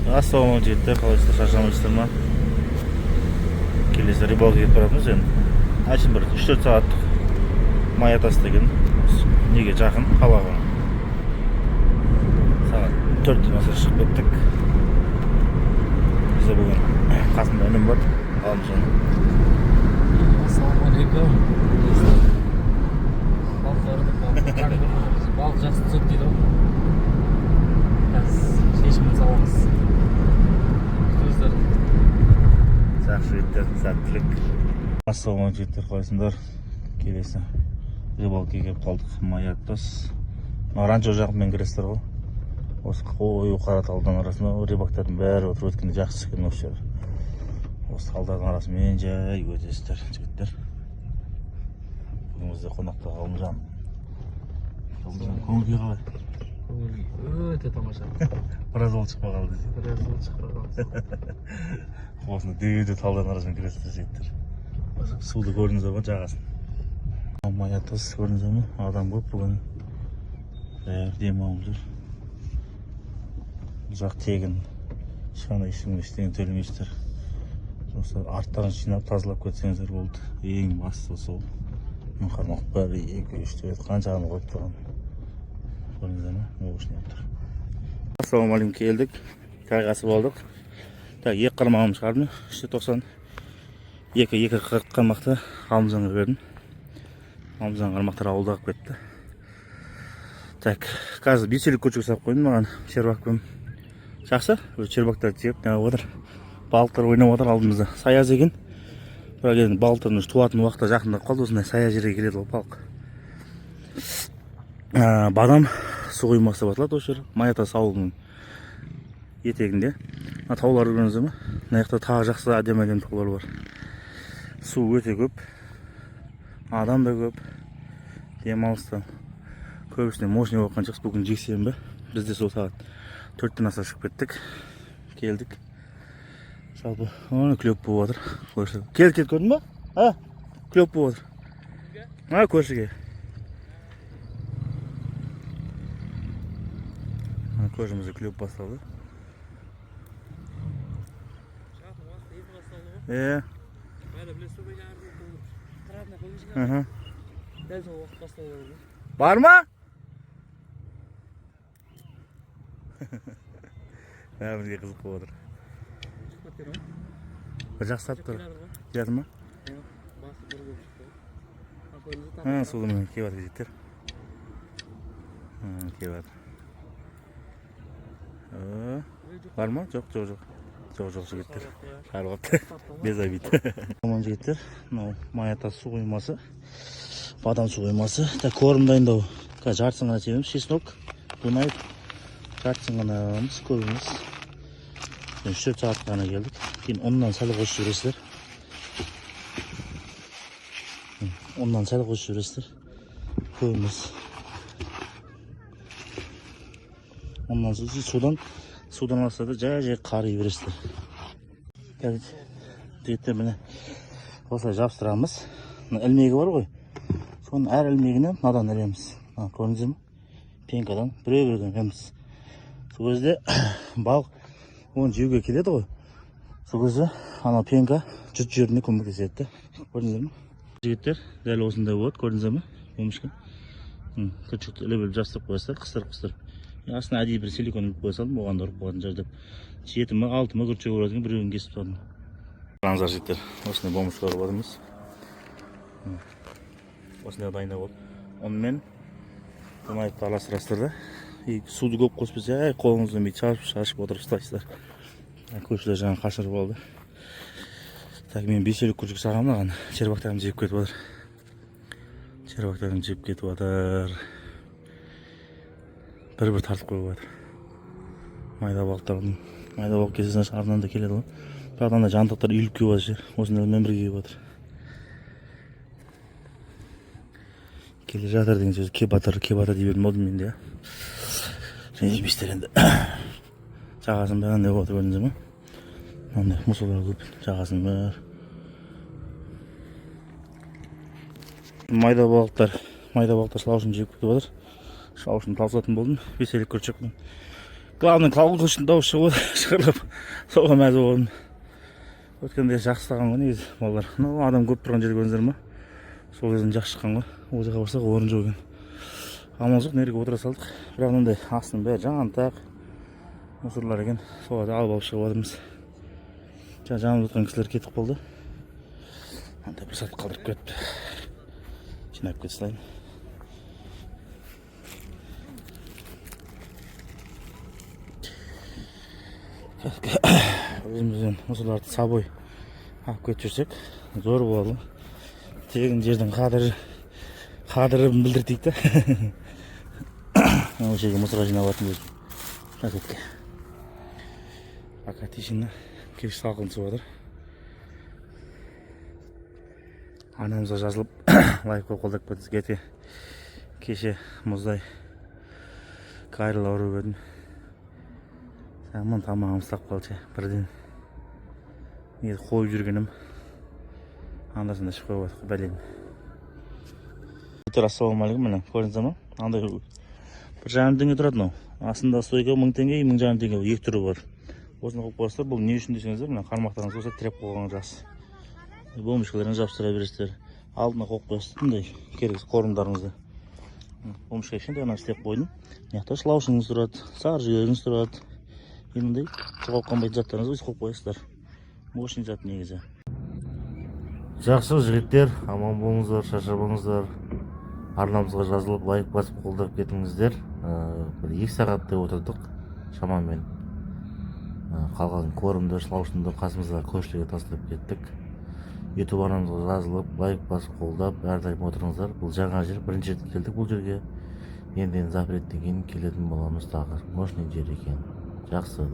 Ассалаумағалейкум жігіттер, қалайсыздар, шаршамайсыздар ма? Келесі рыбалка кетіп баратырмыз енді. Әшін бір 3-4 сағаттық май атасы деген неге жақын қалаға. Сағат 4-тен аса шығып кеттік. Бізде бүгін қасында інім бар, Ғалымжан. Ассалаумағалейкум. Балық жақсы түседі дейді ғой. Қазір шешімін саламыз. Күтіңіздер. Жақсы жігіттер, сәттілік. Ассалаумағалейкум жігіттер, қалайсыңдар? Келесі рыбалкаға келіп қалдық. Май атас. Ранчо жағымен кіресіздер ғой. Осы қою Қараталдың арасында рыбактардың бәрі отырып өткенде жақсы түскен осы жер. Осы талдардың арасымен жай өтесіздер жігіттер. Бүгін бізде қонақта Ғалымжан. Ғалымжан, көңіл-күй қалай? Көңіл-күй өте тамаша. Біраз ол шықпай қалды. Біраз ол шықпай қалды. Осында дөйді талдардың арасымен кіресіздер жігіттер. Суды көрдіңіздер ғой, жағасын. Май атас көрдіңіздер ме? Адам көп бүгін. Бәрі демалып жүр. Бұл жақ тегін. Ешқандай ештеңе төлемейсіздер. Осы арттарын жинап тазалап кетсеңіздер болды. Ең басты сол. Мен қармақ бәрі 2-3 рет қаншағаны қойып тұрған. Көрдіңіздер ме? Ол үшін тұр. Ассалаумағалейкум, келдік. Қайғасы болдық. Екі қармағым шығардым. 390. Екі қармақты Ғалымжанға бердім. Ғалымжан қармақтар ауылда қалып кетті. Так, қазір беселік көчек сап қойдым маған шербакпен. Жақсы, шербактарды тиеп неғып отыр. Балықтар ойнап отыр алдымызда. Саяз екен. Бірақ енді балықтардың туатын уақытта жақындап қалды, осындай сая жерге келеді ол балық. Бадам су қоймасы деп аталады осы жер. Май атасы ауылының етегінде. Таулар көрдіңіздер ме? Мына жақта тағы жақсы әдемі таулар бар. Су өте көп. Адам да көп. Демалыста көбісіне мощный болған шығыс. Бүгін жексенбі. Бізде сол сағат 4-тен аса шығып кеттік. Келдік. Жалпы, клеп болып отыр. Кел көрдің ба? Клеп болып отыр. Көршіге. Көршімізде клеп басталды. Бәрі білесіз ғой, қыратына көңіл дәл сол уақыт басталды. Бар ма? Бәрімізге қызық болып отыр. Bir жақсы сап тұр. Жады ма? Судың кебатыр жеттер. Кебатыр. Бар ма? Жоқ жігіттер. Қайрылғапты. Без обид. Аман жігіттер. Май атасы су қоймасы. Бадам су қоймасы. Корм дайындау. Жартысын ғана себеміз. Шеснок. Дунай. Жартысын ғана аламыз. Көбіміз. 3-4 сағат ғана келдік. Кейін оннан сәл қосып жүресіздер. Көбіміз. Оннан судан алсада жай қари бересіздер. Жігіттер міне осылай жабыстырамыз. Ілмегі бар ғой. Соның әр ілмегінен надан ілеміз. Көрдіңіздер ме? Пенкадан біреу-бірден ілеміз. Сол кезде балық оны жеуге келеді ғой. Сол кезде пенка жұт жеріне көмектеседі. Көрдіңіздер ме? Жігіттер дәл осындай болады, көрдіңіздер ме? Өмішкі. Күршікті іліп жастырып қойасыздар, қыстырып. Астына әдейі бір силикон іліп қойсалдым, оған ұрып қойатын жардап. 7-6 күршік ұратын біреуін кесіп тастадым. Қараңыздар жігіттер, осындай бомбышқа ұрып отырмыз. Осындай дайындап болды. Онымен мұнайды араластырасыздар да. Суды көп қоспыз, қолыңызды шашып отырып ұстайсыздар. Көшілер жаңа қашырып алды. Мен беселік күршік сағамын, шербактарым жеп кетіп отыр. Бір тартып қойып отыр. Майда балық кесесіне шығарынан да келеді ғой. Бірақтан да жантықтар үйіліп кеп отыр. Осындай бірге кеп отыр. Келе жатыр деген сөз кеп атыр дей бердім болдым менде. Ренжімейсіздер енді. Жағасын бәрін деп отыр көрдіңіздер ме? Ондай мұсылар көп. Жағасын бәрі. Майда балықтар шылаушын жеп кетіп отыр. Шылаушын талсатын болдым. Беселік күршікпен Главный колокольчиктің дауысы шығып шығарылып соған мәз болдым. Өткенде жақсы таған ғой негізі балалар. Адам көп тұрған жерде көрдіңіздер ма? Сол кезден жақсы шыққан ғой. Ол жаққа барсақ орын жоқ екен. Амал жоқ, нерге отыра салдық. Бірақ мынандай астының бәрі жантақ мусорлар екен. Соларды алып шығып жатырмыз. Жанымызда отырған кісілер кетіп қалды. Андай бір сәт қалдырып кетті. Жинап кете салайын. Өзімізден мусорларды собой алып кетіп жүрсек зор болады. Тегін жердің қадірін білдіртейік та. Осы жерге мусорға жинап алатын өзім. Әкетке. Пока тишина. Кеш салқын түсіп жатыр. Анамызға жазылып лайк қойып қолдап кетсіз. Кеше мұздай қайрылып ауырып едім. Аман тамағым ұстап қалды бірден. Еді қойып жүргенім андасында ішіп қойып отыр бәлем. Ассалаумағалейкум, міне көрдіңіздер ма? Андай 1,5 теңге тұрады мынау. Астында стойка 1000 теңге, 1000 теңге екі түрі бар. Осыны қойып қойсыздар. Бұл не үшін десеңіздер, мына қармақтарыңыз болса тіреп қойған жақсы. Бомбочкаларыңызды жабыстыра бересіздер. Алдына қойып қойсыздар, мындай керексіз қорымдарыңызды. Бомбочка кішкентай ғана істеп қойдым. Мына шлаушыңыз тұрады, сары жүйегіңіз тұрады. Енді жоғалып қалмайтын заттарыңызды өз қойып қойсыздар. Мощный зат негізі. Жақсы жігіттер, аман болыңыздар, шаршамаңыздар. Арнамызға жазылып, лайк басып қолдап кетіңіздер. Бір 2 сағаттай отырдық шамамен. Қалған корымды, шлаушымды қасымызға көршілерге тастап кеттік. YouTube арнамызға жазылып, лайк басып қолдап, әрдайым отырыңыздар. Бұл жаңа жер, бірінші рет келдік бұл жерге. Енді запреттен кейін келетін боламыз тағы. Мощный жер екен. Жақсы.